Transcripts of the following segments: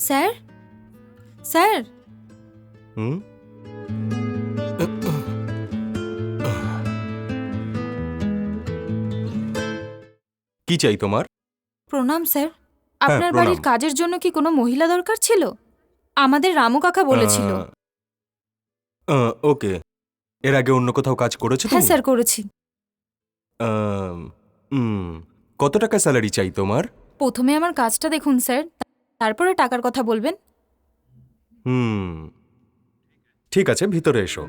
Sir sir হুম? কি চাই তোমার? প্রণাম স্যার। আপনার প্রণাম। বাড়ির কাজের জন্য কি কোনো মহিলা দরকার ছিল? আমাদের রামু কাকা বলেছিল। ওকে। এর আগে অন্য কোথাও কাজ করেছো হ্যাঁ তুমি? স্যার, করেছি। আম, উম, কত টাকা স্যালারি চাই তোমার? প্রথমে আমার কাজটা দেখুন স্যার, তারপরে টাকার কথা বলবেন। হুম, ঠিক আছে, ভিতরে এসো।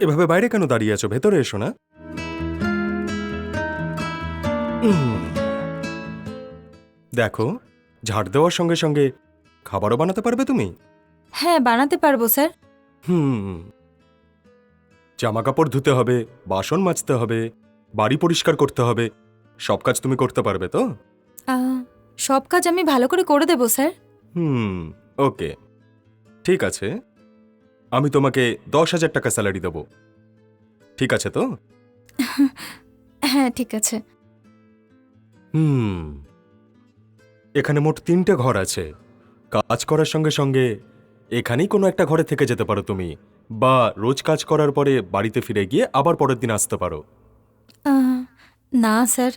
এভাবে বাইরে কেন দাঁড়িয়ে আছো? ভেতরে এসো না। দেখো, ঝাড় দেওয়ার সঙ্গে সঙ্গে খাবারও বানাতে পারবে তুমি? হ্যাঁ, বানাতে পারবো স্যার। হুম, জামা কাপড় ধুতে হবে, বাসন মাজতে হবে, বাড়ি পরিষ্কার করতে হবে, সব কাজ তুমি করতে পারবে তো? সব কাজ আমি ভালো করে করে দেবো স্যার। ওকে, ঠিক আছে। আমি তোমাকে 10,000 টাকা স্যালারি দেবো, ঠিক আছে তো? হ্যাঁ, ঠিক আছে। এখানে মোট 3টে ঘর আছে। কাজ করার সঙ্গে সঙ্গে এখানেই কোনো একটা ঘরে থেকে যেতে পারো তুমি, বা রোজ কাজ করার পরে বাড়িতে ফিরে গিয়ে আবার পরের দিন আসতে পারো। না স্যার,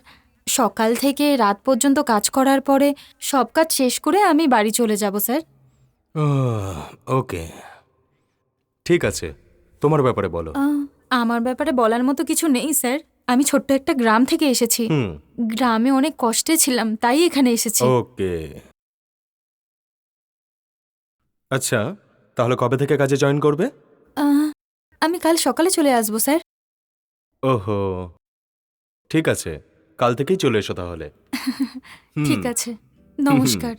সকাল থেকে রাত পর্যন্ত কাজ করার পরে সব কাজ শেষ করে আমি বাড়ি চলে যাব স্যার। ওকে, ঠিক আছে, তোমার ব্যাপারে বলো। আমার ব্যাপারে বলার মতো কিছু নেই স্যার। আমি ছোট্ট একটা গ্রাম থেকে এসেছি। গ্রামে অনেক কষ্টে ছিলাম, তাই এখানে এসেছি। ওকে, আচ্ছা, তাহলে কবে থেকে কাজে জয়েন করবে? আমি কাল সকালে চলে আসবো স্যার। ওহো, ঠিক আছে, কাল থেকেই চলে এসো তাহলে। ঠিক আছে, নমস্কার।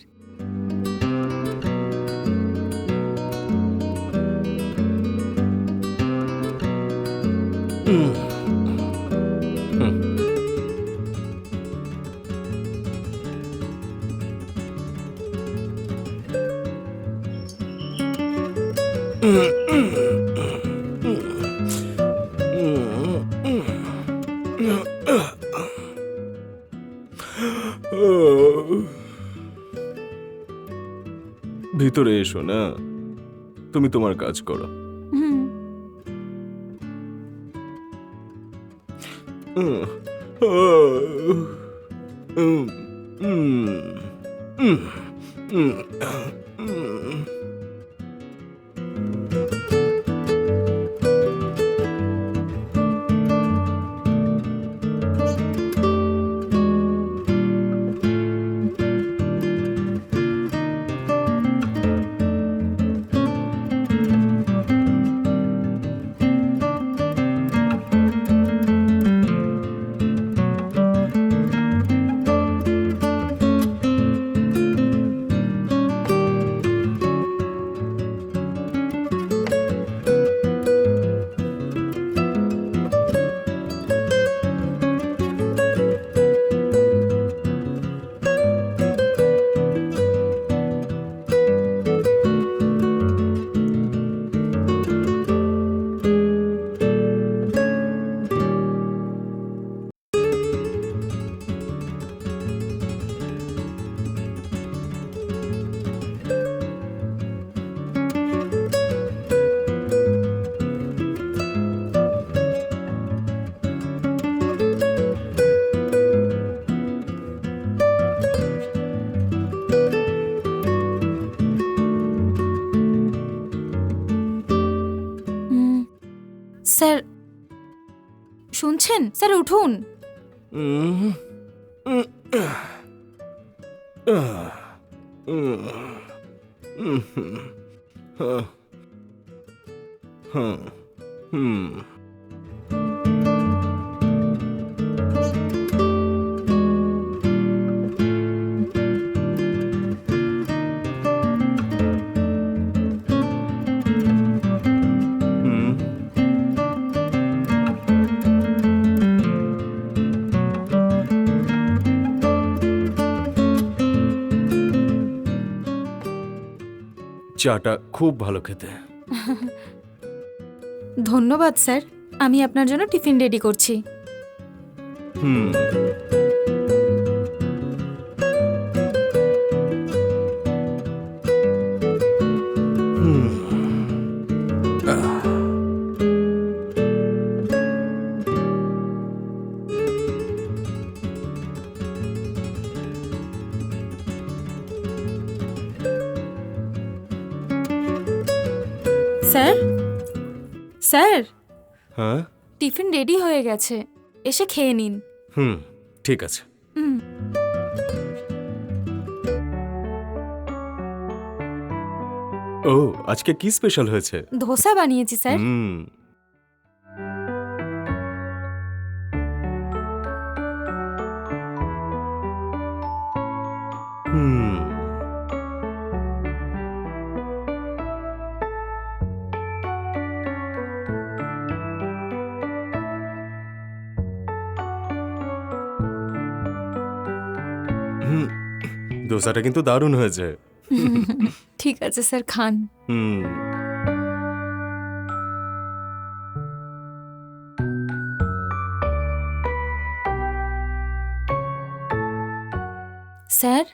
ভিতরে এসো না, তুমি তোমার কাজ করো। হুম। স্যার, শুনছেন? স্যার, উঠুন। চাটা খুব ভালো খেতে। ধন্যবাদ স্যার। আমি আপনার জন্য টিফিন রেডি করছি। স্যার, হ্যাঁ। টিফিন রেডি হয়ে গেছে, এসে খেয়ে নিন। হুম, ঠিক আছে। হুম। ও, আজকে কি স্পেশাল হয়েছে? ধোসা বানিয়েছি স্যার। হুম। হুম। হুম, দোসাটা কিন্তু দারুণ হয়েছে। ঠিক আছে স্যার, খান। হুম। স্যার,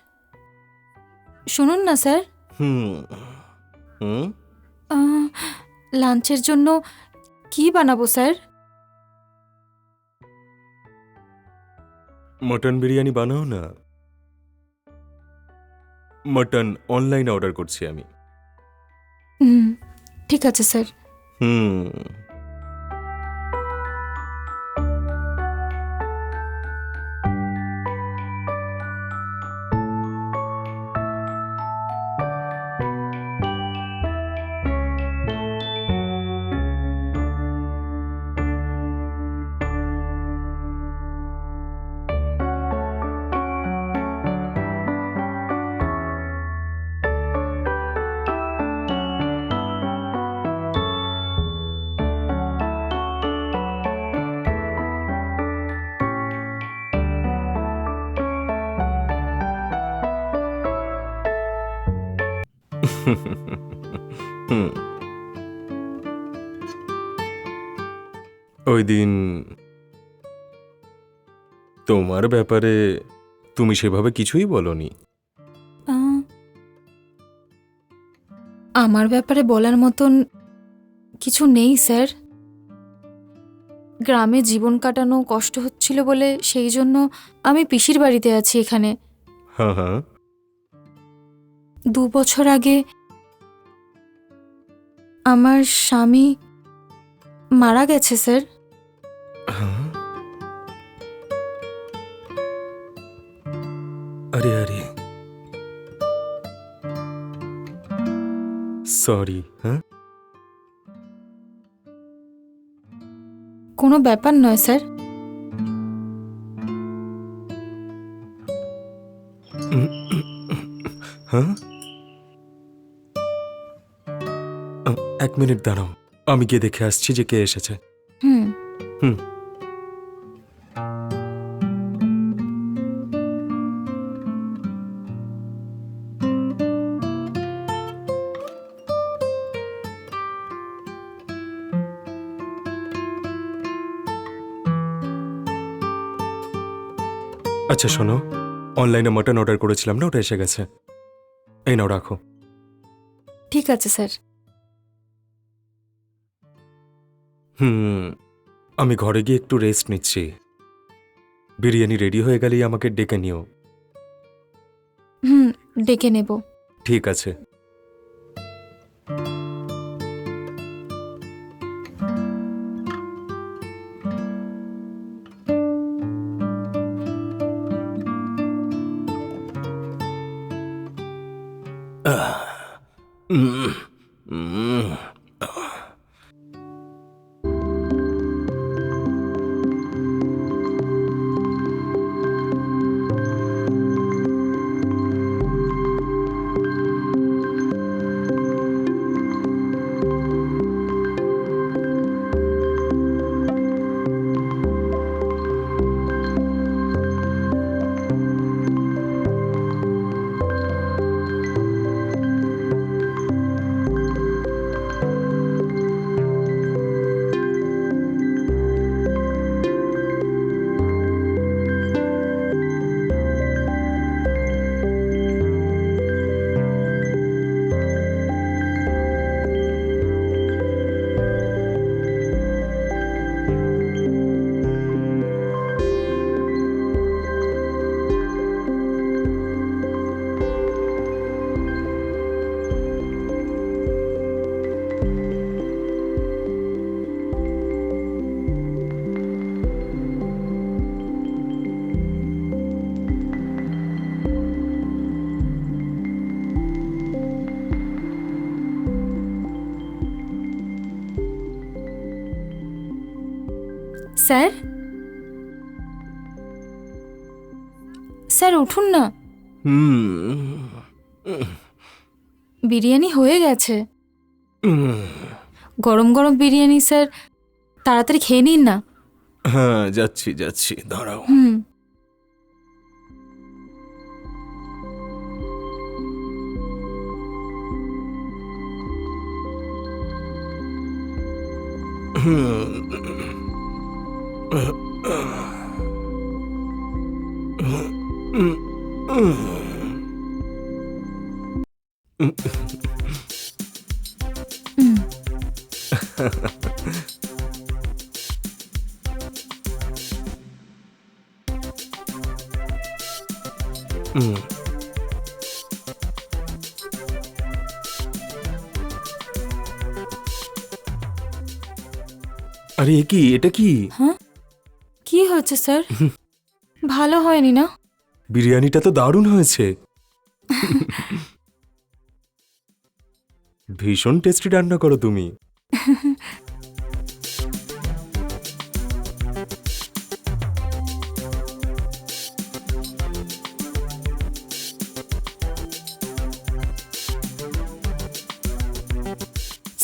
শুনুন না স্যার, হুম। হুম। লাঞ্চের জন্য কি বানাবো স্যার? মটন বিরিয়ানি বানাও না। মটন অনলাইনে অর্ডার করছি আমি। হুম, ঠিক আছে স্যার। হুম। হুম। ওই দিন তোমার ব্যাপারে তুমি সেভাবে কিছুই বলনি। আহ, আমার ব্যাপারে বলার মতন কিছু নেই স্যার। গ্রামে জীবন কাটানো কষ্ট হচ্ছিল বলে সেই জন্য আমি পিসির বাড়িতে আছি এখানে। হ্যাঁ, হ্যাঁ। 2 বছর আগে আমার স্বামী মারা গেছে স্যার। হ্যাঁ? আরে আরে, সরি। হ্যাঁ। কোনো ব্যাপার নয় স্যার। হ্যাঁ। 1 মিনিট দাঁড়াও, আমি গিয়ে দেখে আসছি যে কে এসেছে। হুম। হুম। আচ্ছা শোনো, অনলাইনে মটন অর্ডার করেছিলাম না, ওটা এসে গেছে। এই নাও, রাখো। ঠিক আছে স্যার। হুম। আমি ঘরে গিয়ে একটু রেস্ট নিচ্ছি। বিরিয়ানি রেডি হয়ে গেলেই আমাকে ডেকে নিও। হুম, ডেকে নেব। ঠিক আছে। আহ, উম, উম, স্যার, স্যার উঠুন না, বিরিয়ানি হয়ে গেছে। গরম গরম বিরিয়ানি স্যার, তাড়াতাড়ি খেয়ে নিন না। হ্যাঁ, যাচ্ছি যাচ্ছি, দাঁড়াও। হুম। হুম। আরে এ কি, এটা কি? হ্যাঁ, কি হয়েছে স্যার? ভালো হয়নি না? বিরিয়ানিটা তো দারুণ হয়েছে। ভীষণ টেস্টি রান্না করো তুমি।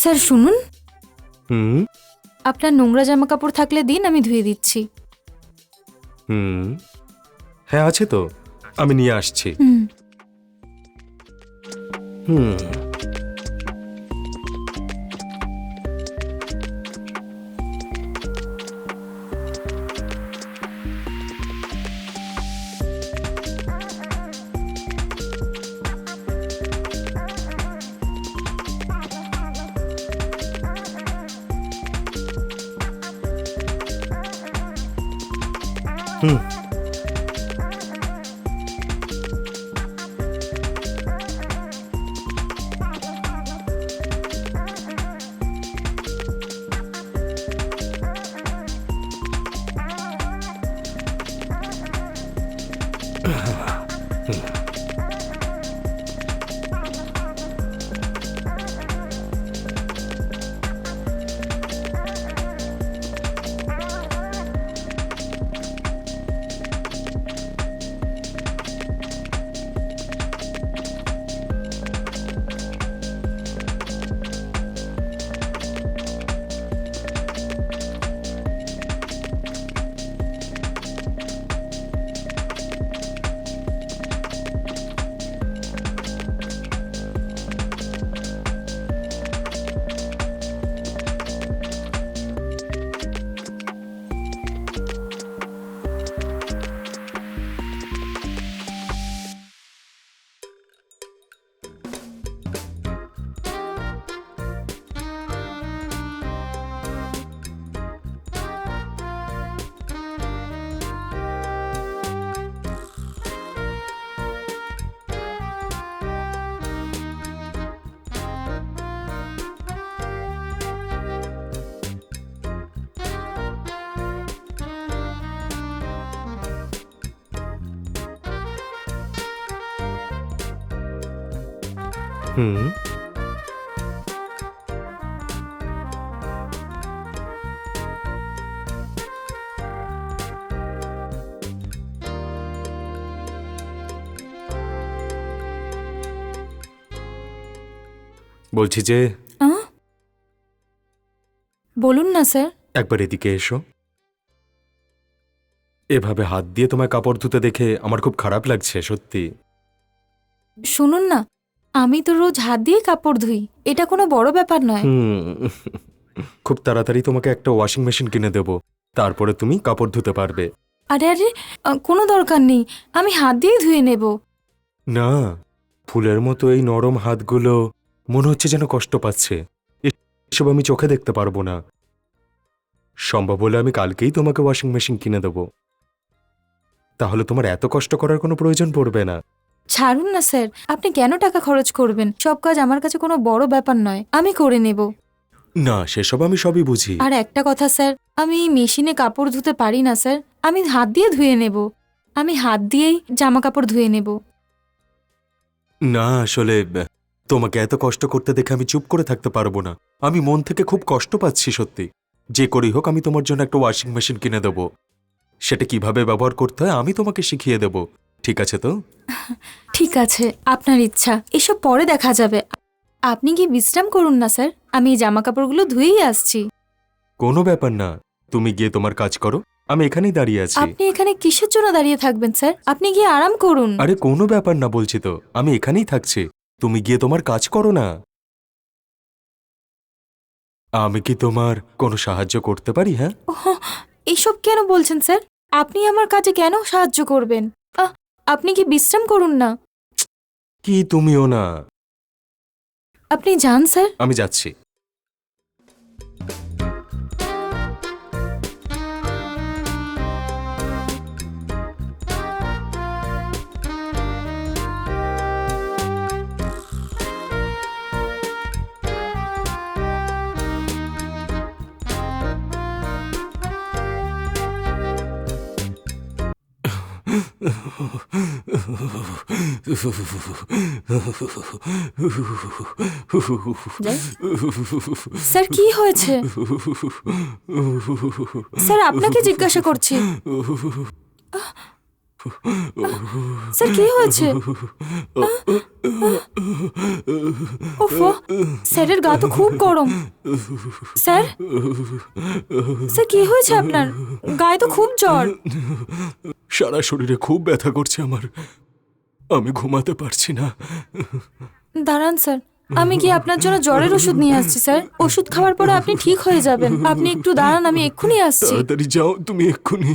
স্যার শুনুন, হুম আপনার নোংরা জামা কাপড় থাকলে দিন, আমি ধুয়ে দিচ্ছি। হুম হ্যাঁ, আছে তো, আমি নিয়ে আসছি। হুম। হুম হুম হুম বলছি যে, আহ? বলুন না স্যার। একবার এদিকে এসো। এভাবে হাত দিয়ে তোমায় কাপড় ধুতে দেখে আমার খুব খারাপ লাগছে, সত্যি। শুনুন না, আমি তো রোজ হাত দিয়ে কাপড় ধুই, এটা কোনো বড় ব্যাপার নয়। খুব তাড়াতাড়ি তোমাকে একটা ওয়াশিং মেশিন কিনে দেব, তারপরে তুমি কাপড় ধুতে পারবে। আরে আরে, কোনো দরকার নেই, আমি হাত দিয়েই ধুয়ে নেব। না, ফুলের মতো এই নরম হাতগুলো মনে হচ্ছে যেন কষ্ট পাচ্ছে। এসব আমি চোখে দেখতে পারবো না। সম্ভব হলে আমি কালকেই তোমাকে ওয়াশিং মেশিন কিনে দেব, তাহলে তোমার এত কষ্ট করার কোনো প্রয়োজন পড়বে না। ছাড়ুন না স্যার, আপনি কেন টাকা খরচ করবেন? সব কাজ আমার কাছে কোনো বড় ব্যাপার নয়, আমি করে নেব। না, সেসব আমি সবই বুঝি। আর একটা কথা স্যার, আমি মেশিনে কাপড় ধুতে পারি না স্যার, আমি হাত দিয়ে ধুয়ে নেব। আমি হাত দিয়েই জামা কাপড় ধুয়ে নেব। না, আসলে তোমাকে এত কষ্ট করতে দেখে আমি চুপ করে থাকতে পারবো না। আমি মন থেকে খুব কষ্ট পাচ্ছি, সত্যি। যে করেই হোক আমি তোমার জন্য একটা ওয়াশিং মেশিন কিনে দেবো। সেটা কিভাবে ব্যবহার করতে হয় আমি তোমাকে শিখিয়ে দেবো। ঠিক আছে তো? ঠিক আছে, আপনার ইচ্ছা, এসব পরে দেখা যাবে। আপনি কি বিশ্রাম করুন না স্যার, আমি এই জামা কাপড়গুলো ধুয়েই আসছি। কোনো ব্যাপার না, তুমি গিয়ে তোমার কাজ করো, আমি এখানেই দাঁড়িয়ে আছি। আপনি এখানে কিসের জন্য দাঁড়িয়ে থাকবেন স্যার? আপনি গিয়ে আরাম করুন। আরে কোনো ব্যাপার না বলছি তো, আমি এখানেই থাকছি, তুমি গিয়ে তোমার কাজ করো না। আমি কি তোমার কোনো সাহায্য করতে পারি? হ্যাঁ, ওহ, এইসব কেন বলছেন স্যার? আপনি আমার কাজে কেন সাহায্য করবেন? আপনি কি বিশ্রাম করুন না। কি তুমিও না। আপনি যান স্যার। আমি যাচ্ছি। স্যার কি হয়েছে? স্যার আপনাকে জিজ্ঞাসা করছি। স্যার কি হয়েছে? ওফো, স্যারের গা তো খুব গরম। স্যার, স্যার কি হয়েছে আপনার? গায়ে তো খুব জ্বর। সারা শরীরে খুব ব্যথা করছে আমার, আমি ঘুমাতে পারছি না। দাঁড়ান স্যার, আমি কি আপনার জন্য জ্বরের ওষুধ নিয়ে আসছি স্যার। ওষুধ খাওয়ার পরে আপনি ঠিক হয়ে যাবেন। আপনি একটু দাঁড়ান, আমি এক্ষুনি আসছি। তাড়াতাড়ি যাও তুমি এক্ষুনি।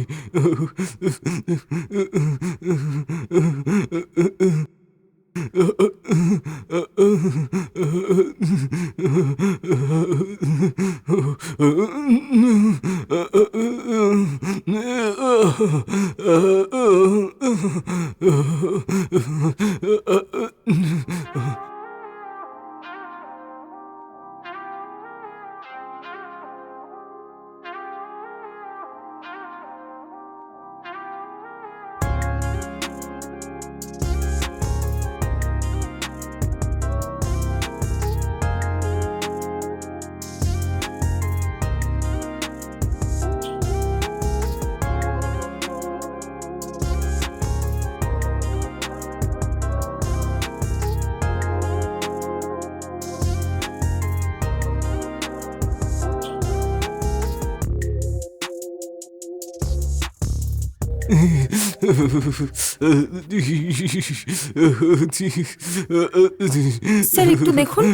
স্যার একটু দেখুন।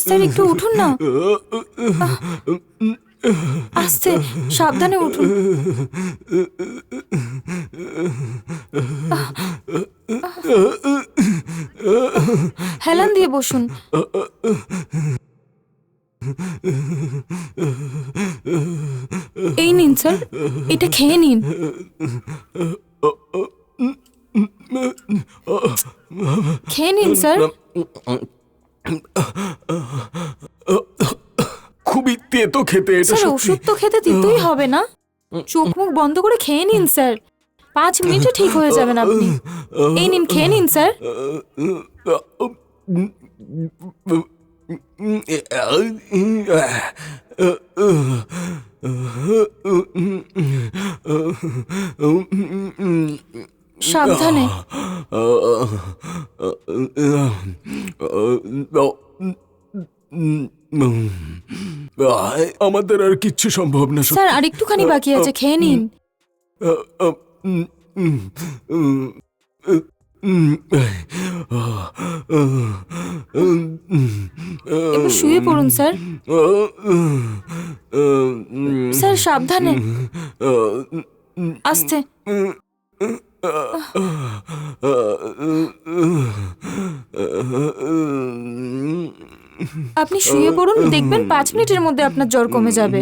স্যার একটু উঠুন না। আস্তে, সাবধানে উঠুন। হেলান দিয়ে বসুন। এই নিন স্যার, এটা খেয়ে নিন। খেয়ে নিন স্যার। খুবই তেতো খেতে এটা। স্যার সত্যি ওষুধ তো খেতে দিতেই হবে না? চোখ মুখ বন্ধ করে খেয়ে নিন স্যার, 5 মিনিটে ঠিক হয়ে যাবেন আপনি। এই নিন, খেয়ে নিন স্যার। সাবধানে। আমাদের আর কিচ্ছু সম্ভব না। স্যার আর একটুখানি বাকি আছে, খেয়ে নিন। এবার শুয়ে পড়ুন স্যার। স্যার সাবধানে, আস্তে। আপনি শুয়ে পড়ুন, দেখবেন 5 মিনিটের মধ্যে আপনার জ্বর কমে যাবে।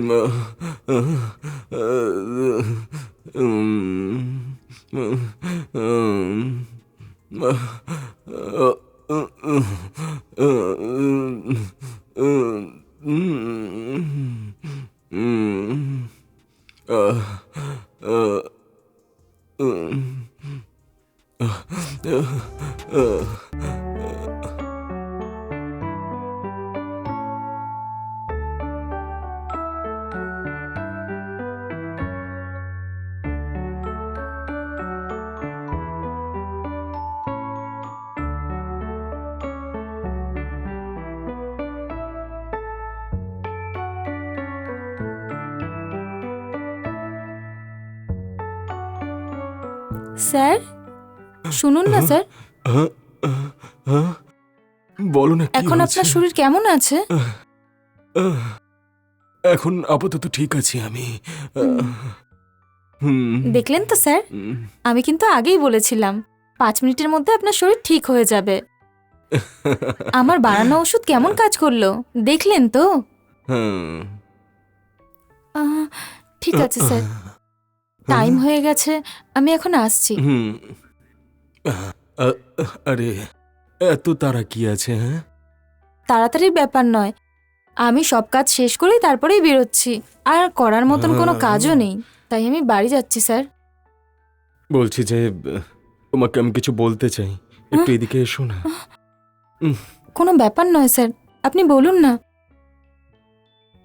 স্যার শুনুন না স্যার, হ্যাঁ, হ্যাঁ, বলো না কি এখন হয়েছে? আপনার শরীর কেমন আছে? আহ, এখন আপাতত ঠিক আছি আমি। হুম, দেখলেন তো স্যার, হুম, আমি কিন্তু আগেই বলেছিলাম 5 মিনিটের মধ্যে আপনার শরীর ঠিক হয়ে যাবে। আমার বানানো ওষুধ কেমন কাজ করলো দেখলেন তো? হুম, আহ, ঠিক আছে স্যার, টাইম হয়ে গেছে, আমি এখন আসছি। হুম। আরে এত তারা কি আছে? হ্যাঁ, তাড়াতাড়ির ব্যাপার নয়, আমি সব কাজ শেষ করেই তারপরেই বেরোচ্ছি, আর করার মতন কোনো কাজও নেই, তাই আমি বাড়ি যাচ্ছি স্যার। বলছি যে তোমাকে আমি কিছু বলতে চাই, একটু এদিকে এসো না। কোনো ব্যাপার নয় স্যার, আপনি বলুন না।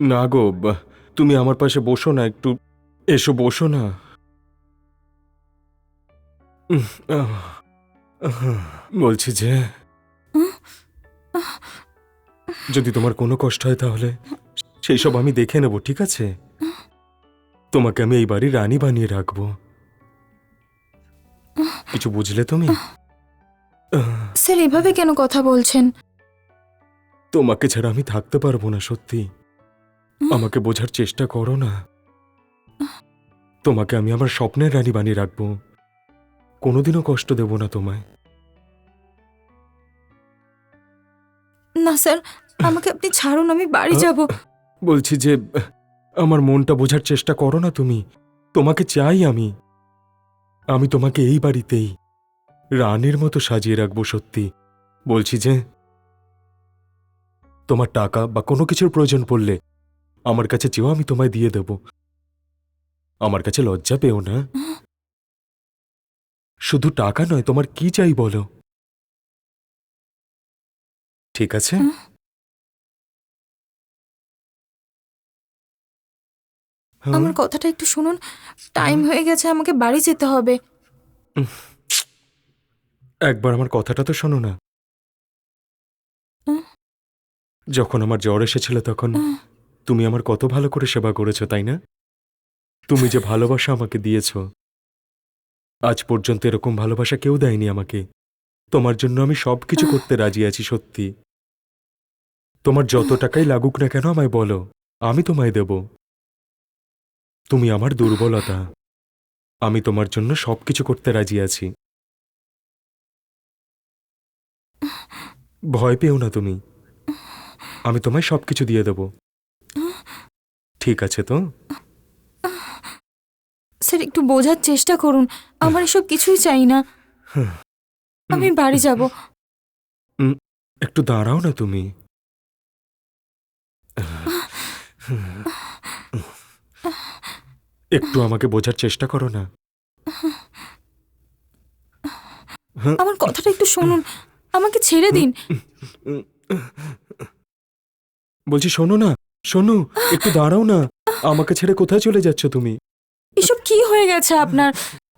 না গো, তুমি আমার পাশে বসো না, একটু এসো, বসো না। উম, আহ, আহ, বলছি যে যদি তোমার কোনো কষ্ট হয় তাহলে সেই সব আমি দেখে নেব, ঠিক আছে? তোমাকে আমি এই বাড়ির রানী বানিয়ে রাখবো। কিছু বুঝলে তুমি? স্যার এভাবে কেন কথা বলছেন? তোমাকে ছাড়া আমি থাকতে পারবো না, সত্যি। আমাকে বোঝার চেষ্টা করো না। তোমাকে আমি আমার স্বপ্নের রানী বানিয়ে রাখবো, কোনোদিনও কষ্ট দেব না তোমায়। না স্যার, আমাকে আপনি ছাড়ুন, আমি বাড়ি যাব। বলছি যে আমার মনটা বোঝার চেষ্টা করো না তুমি। তোমাকে চাই আমি। আমি তোমাকে এই বাড়িতেই রানীর মতো সাজিয়ে রাখবো, সত্যি বলছি যে তোমার টাকা বা কোনো কিছুর প্রয়োজন পড়লে আমার কাছে চেয়েও আমি তোমায় দিয়ে দেব। আমার কাছে লজ্জা পেও না। শুধু টাকা নয়, তোমার কি চাই বলো, ঠিক আছে? হ্যাঁ? আমার কথাটা একটু শুনুন, টাইম হয়ে গেছে, আমাকে বাড়ি যেতে হবে। একবার আমার কথাটা তো শোনো না। উম, যখন আমার জ্বর এসেছিল তখন উম, তুমি আমার কত ভালো করে সেবা করেছো, তাই না? তুমি যে ভালোবাসা আমাকে দিয়েছো, আজ পর্যন্ত এরকম ভালোবাসা কেউ দেয়নি আমাকে। তোমার জন্য আমি সবকিছু করতে রাজি আছি, সত্যি। তোমার যত টাকাই লাগুক না কেন আমায় বলো, আমি তোমায় দেব। তুমি আমার দুর্বলতা, আমি তোমার জন্য সবকিছু করতে রাজি আছি। ভয় পেও না তুমি, আমি তোমায় সবকিছু দিয়ে দেব, ঠিক আছে তো? স্যার একটু বোঝার চেষ্টা করুন, আমার এসব কিছুই চাই না, আমি বাড়ি যাব। একটু দাঁড়াও না তুমি। একটু আমাকে বোঝার চেষ্টা করো না। আমার কথাটা একটু শুনুন, আমাকে ছেড়ে দিন। বলছি শোনো না, শোনো, একটু দাঁড়াও না। আমাকে ছেড়ে কোথায় চলে যাচ্ছ তুমি? এসব কি হয়ে গেছে আপনার?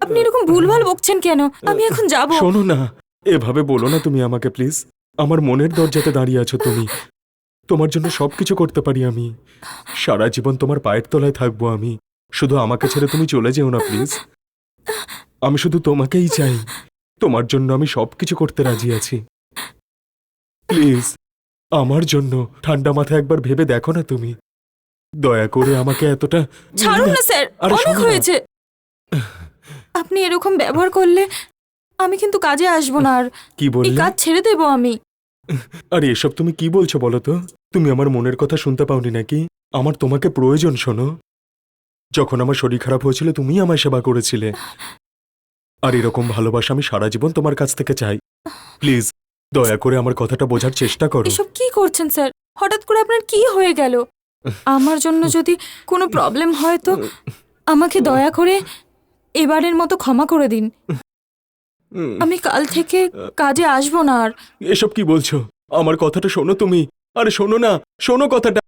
আপনি এরকম ভুলভাল বকছেন কেন? আমি এখন যাব। শোনো না, এভাবে বলো না তুমি আমাকে, প্লিজ। আমার মনের দরজাতে দাঁড়িয়ে আছো তুমি। তোমার জন্য সবকিছু করতে পারি আমি। সারা জীবন তোমার পায়ের তলায় থাকবো আমি। শুধু আমাকে ছেড়ে তুমি চলে যেও না, প্লিজ। আমি শুধু তোমাকেই চাই। তোমার জন্য আমি সবকিছু করতে রাজি আছি, প্লিজ। আমার জন্য ঠান্ডা মাথায় একবার ভেবে দেখো না তুমি। দয়া করে আমাকে এতটা ছাড়ুন না স্যার, আরে অনেক শোনো না। হয়েছে। আপনি এরকম ব্যবহার করলে আমি কিন্তু কাজে আসবো না আর। কি এই বললে? কাজ ছেড়ে দেবো আমি। আরে এসব তুমি কি বলছো বলো তো? তুমি আমার মনের কথা শুনতে পাওনি নাকি? আমার তোমাকে প্রয়োজন, শোনো। যখন আমার শরীর খারাপ হয়েছিল তুমিই আমায় সেবা করেছিলে। আর এরকম ভালোবাসা আমি সারা জীবন তোমার কাছ থেকে চাই। প্লিজ, দয়া করে আমার কথাটা বোঝার চেষ্টা করো। এসব কি করছেন স্যার? হঠাৎ করে আপনার কি হয়ে গেল? আমার জন্য যদি কোনো প্রবলেম হয় তো আমাকে দয়া করে এবারের মতো ক্ষমা করে দিন। আমি কাল থেকে কাজে আসবো না আর। এসব কি বলছো? আমার কথাটা শোনো তুমি। আরে শোনো না, শোনো কথাটা।